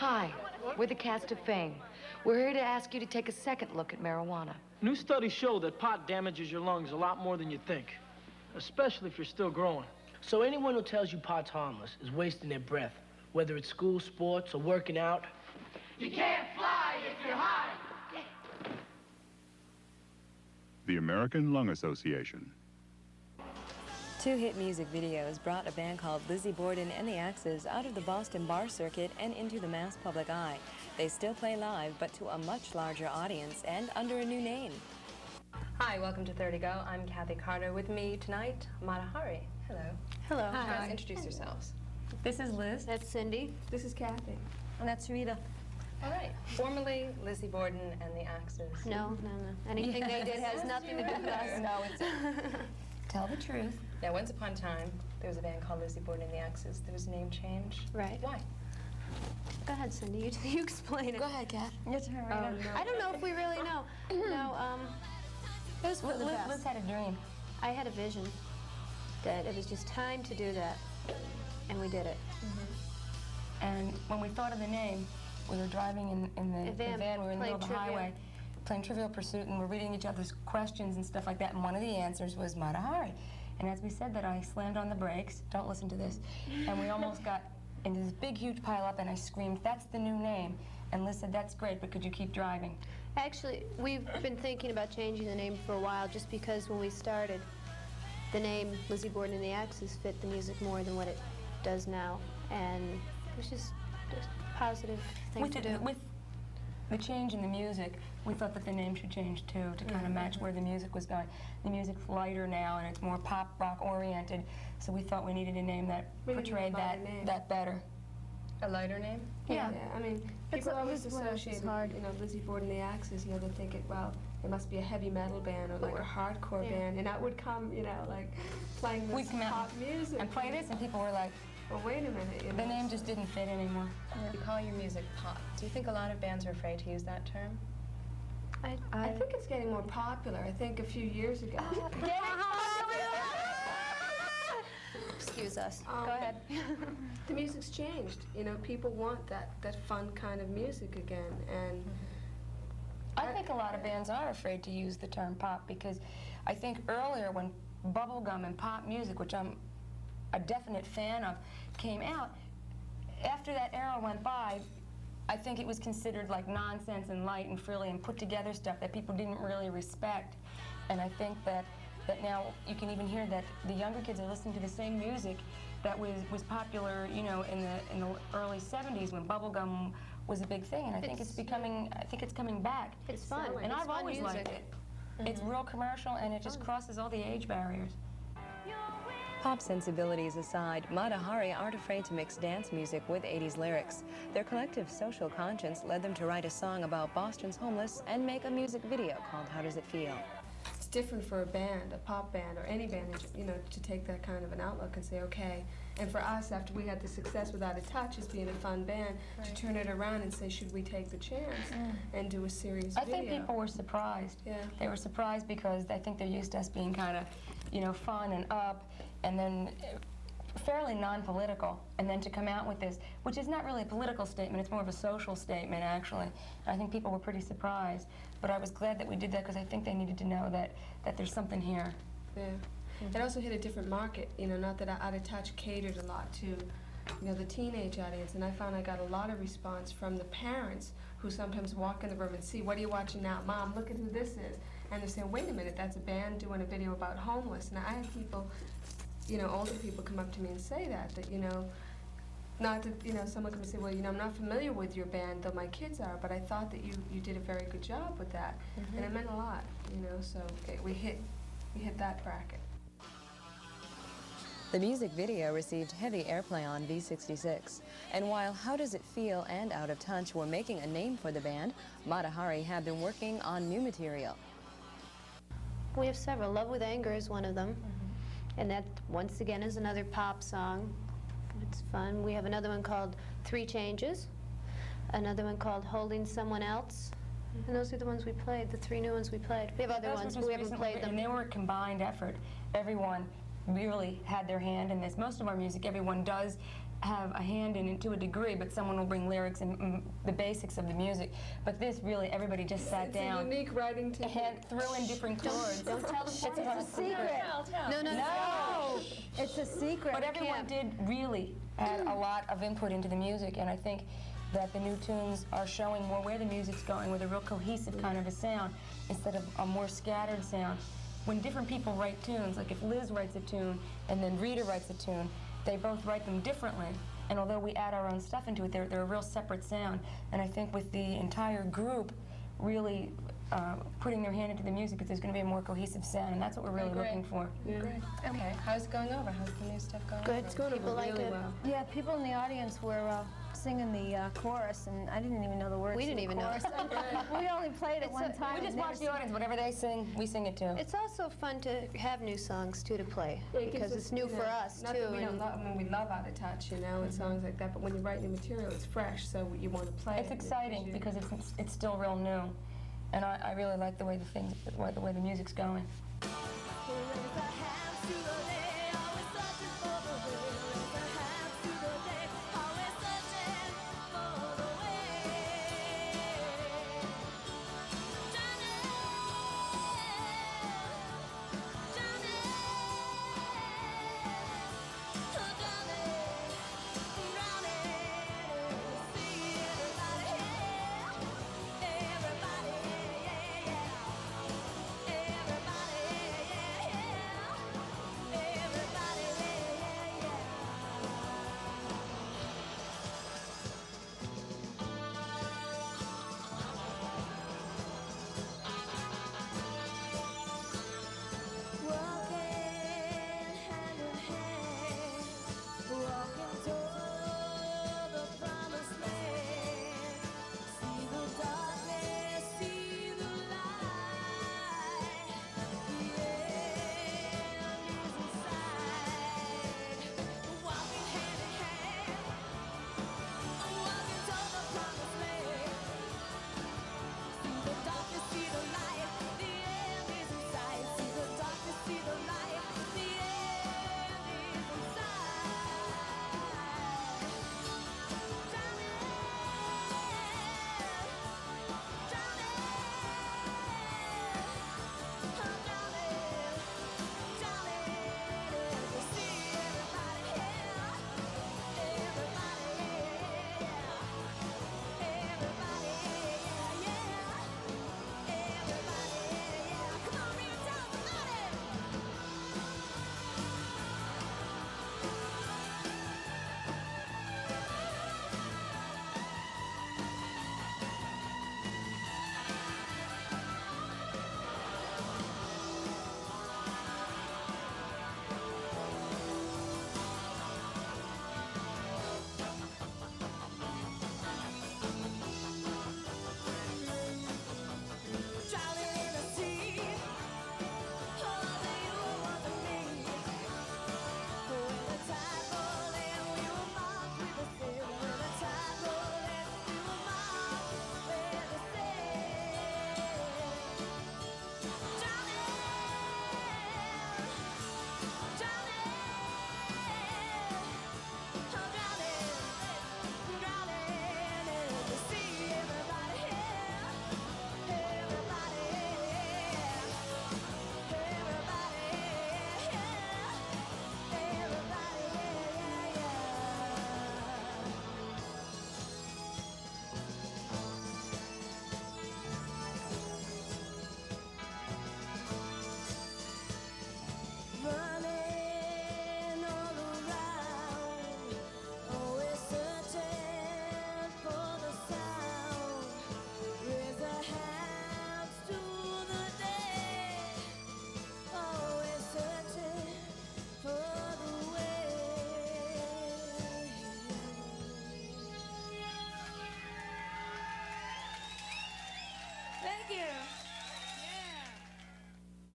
Hi, we're the cast of Fame. We're here to ask you to take a second look at marijuana. New studies show that pot damages your lungs a lot more than you think, especially if you're still growing. So anyone who tells you pot's harmless is wasting their breath, whether it's school, sports, or working out. You can't fly if you're high. The American Lung Association. Two hit music videos brought a band called LIZZIE BORDEN and the Axes out of the Boston bar circuit and into the mass public eye. They still play live, but to a much larger audience and under a new name. Hi, welcome to 30 Go. I'm Cathy Carter. With me tonight, MARTA HARI. Hello. Hello. Hi. Guys, introduce yourselves. This is Liz. That's Cindy. This is Cathy. And that's Rita. All right. Formerly LIZZIE BORDEN and the Axes. No. Anything they did has nothing to do with us. No, it's... Tell the truth. Now, once upon a time, there was a band called LIZZIE BORDEN and the Axes. There was a name change. Right. Why? Go ahead, Cindy. You explain it. Go ahead, Kath. Your turn, Rita. No. I don't know if we really know. No, it was for the best. Liz had a dream. I had a vision that it was just time to do that, and we did it. And when we thought of the name, we were driving in the van, we were in the middle of the highway, playing Trivial Pursuit, and we're reading each other's questions and stuff like that, and one of the answers was MARTA HARI. And as we said that, I slammed on the brakes, don't listen to this, and we almost got into this big, huge pile-up, and I screamed, "That's the new name." And Liz said, "That's great, but could you keep driving?" Actually, we've been thinking about changing the name for a while, just because when we started, the name LIZZIE BORDEN and the Axes fit the music more than what it does now, and it was just a positive thing to do. With the change in the music, we thought that the name should change too, to kind of match where the music was going. The music's lighter now, and it's more pop rock oriented, so we thought we needed a name that portrayed that better. A lighter name? Yeah. I mean, people always associate, LIZZIE BORDEN the Axes, they think it, well, it must be a heavy metal band or like a hardcore band, and that would come, like playing this pop music. And play this, and people were like, well, wait a minute. The name just didn't fit anymore. You call your music pop. Do you think a lot of bands are afraid to use that term? I think it's getting more popular. I think a few years ago. Excuse us. Go ahead. The music's changed. People want that fun kind of music again, and I think a lot of bands are afraid to use the term pop, because I think earlier when bubblegum and pop music, which I'm a definite fan of, came out, after that era went by, I think it was considered like nonsense and light and frilly and put together stuff that people didn't really respect. And I think that now you can even hear that the younger kids are listening to the same music that was popular, in the early 70s when bubblegum was a big thing. And I think it's coming back. It's fun. And I've always liked it. It's real commercial, and it just crosses all the age barriers. Pop sensibilities aside, MARTA HARI aren't afraid to mix dance music with 80s lyrics. Their collective social conscience led them to write a song about Boston's homeless and make a music video called How Does It Feel? It's different for a band, a pop band, or any band, to take that kind of an outlook and say, okay. And for us, after we had the success with Out of Touch as being a fun band, to turn it around and say, should we take the chance and do a serious video? I think people were surprised. Yeah. They were surprised because I think they're used to us being kind of, fun and up, and then fairly non-political, and then to come out with this, which is not really a political statement, it's more of a social statement, actually. And I think people were pretty surprised, but I was glad that we did that, because I think they needed to know that there's something here. Yeah. It also hit a different market, not that Out of Touch catered a lot to, the teenage audience, and I found I got a lot of response from the parents who sometimes walk in the room and see, what are you watching now? Mom, look at who this is. And they're saying, wait a minute, that's a band doing a video about homeless. And I had people, older people come up to me and say that not that, someone can say, well, I'm not familiar with your band, though my kids are, but I thought that you did a very good job with that. And it meant a lot, so we hit that bracket. The music video received heavy airplay on V66. And while How Does It Feel and Out of Touch were making a name for the band, MARTA HARI have been working on new material. We have several. Love with Anger is one of them. And that, once again, is another pop song. It's fun. We have another one called 3 Changes, another one called Holding Someone Else. And those are the ones we played, the 3 new ones we played. We have other ones, but we haven't played them. And they were a combined effort. Everyone really had their hand in this. Most of our music, everyone does have a hand in it to a degree, but someone will bring lyrics and the basics of the music. But this really, everybody just sat down. It's a unique writing technique. And threw in different chords. Don't tell the It's a secret. No. It's a secret. But everyone did really add a lot of input into the music, and I think that the new tunes are showing more where the music's going, with a real cohesive kind of a sound instead of a more scattered sound. When different people write tunes, like if Liz writes a tune and then Rita writes a tune, they both write them differently. And although we add our own stuff into it, they're a real separate sound. And I think with the entire group really putting their hand into the music, there's going to be a more cohesive sound, and that's what we're really looking for. Great. Okay, how's it going over? How's the new stuff going Good. over? It's going People over like really it. well. Yeah, people in the audience were singing the chorus, and I didn't even know the words. We didn't even know. We only played it one time. We just watch the audience. Whatever they sing, we sing it too. It's also fun to have new songs, too, to play, Yeah, it gives because us, it's new you for know, us, not too. That we don't and- love, I mean, we love Out of Touch, you know, and songs like that, but when you write new material, it's fresh, so you want to play It's it. exciting because it's still real new, and I really like the way the music's going. Who is a